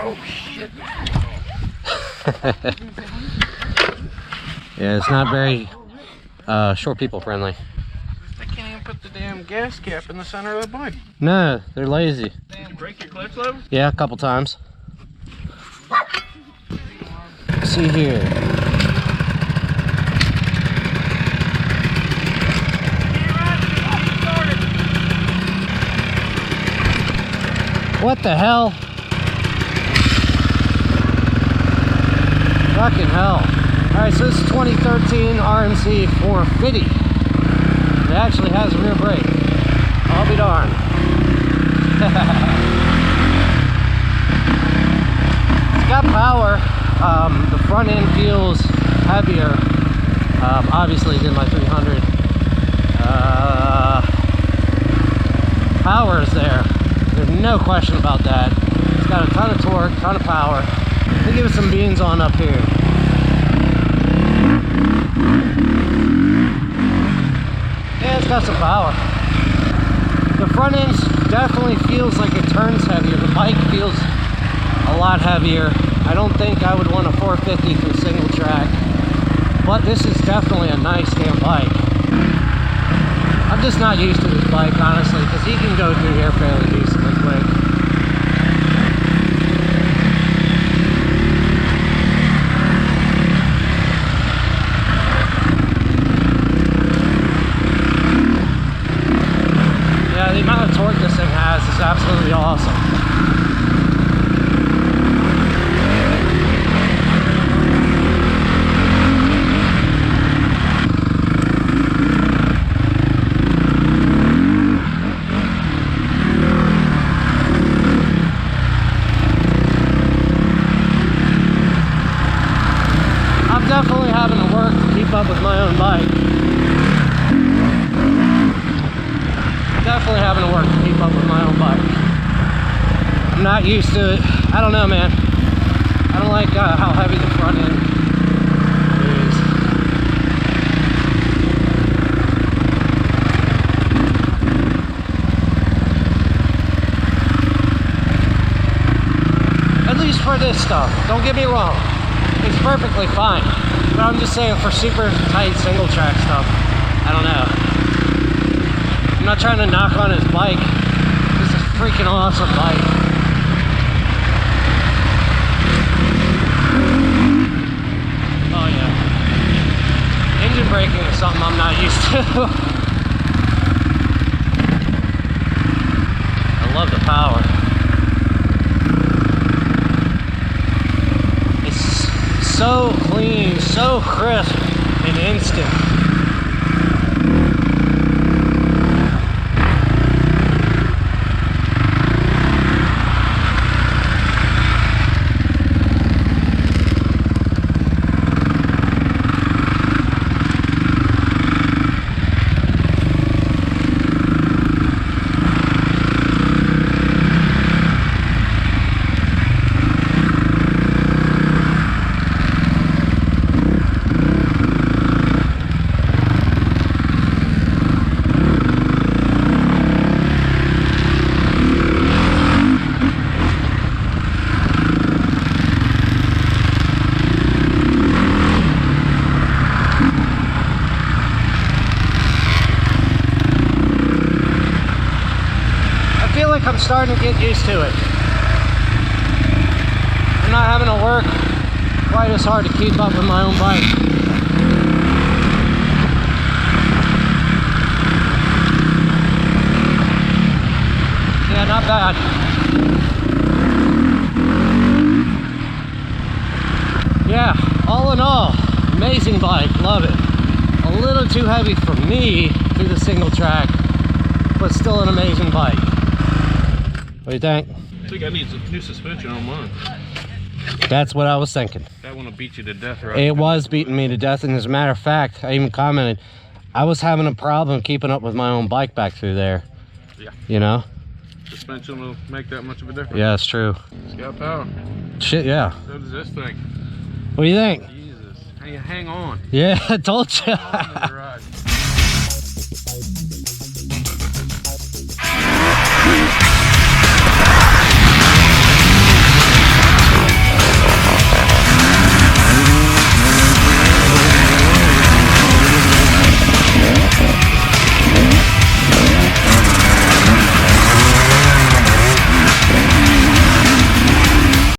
Oh shit. Yeah, it's not very short people friendly. I can't even put the damn gas cap in the center of the bike. No, they're lazy. Did you break your clutch lever? Yeah, a couple times. Let's see here. What the hell? Fucking hell. Alright, so this is 2013 RMZ450. It actually has a rear brake. I'll be darned. It's got power. The front end feels heavier, obviously, than my 300. Power is there. There's no question about that. It's got a ton of torque, ton of power. Let me give it some beans on up here. Yeah, it's got some power. The front end definitely feels like it turns heavier. The bike feels a lot heavier. I don't think I would want a 450 through single track, but this is definitely a nice damn bike. I'm just not used to this bike, honestly, because he can go through here fairly decently quick. Yeah, the amount of torque this thing has is absolutely awesome. Definitely having to work to keep up with my own bike. Definitely having to work to keep up with my own bike. I'm not used to it. I don't know, man. I don't like how heavy the front end is. At least for this stuff. Don't get me wrong. It's perfectly fine, but I'm just saying for super tight single track stuff, I don't know. I'm not trying to knock on his bike. This is a freaking awesome bike. Oh yeah. Engine braking is something I'm not used to. I love the power. So clean, so crisp and instant. I'm starting to get used to it. I'm not having to work quite as hard to keep up with my own bike. Yeah, not bad. Yeah, all in all, amazing bike, love it. A little too heavy for me through the single track, but still an amazing bike. What do you think? I think I need some new suspension on mine. That's what I was thinking. That one will beat you to death, right? It was beating me to death, and as a matter of fact, I even commented, I was having a problem keeping up with my own bike back through there. Yeah. You know? Suspension will make that much of a difference. Yeah, it's true. It's got power. Shit, yeah. So does this thing. What do you think? Jesus. Hey, hang on. Yeah, I told you. Hang on,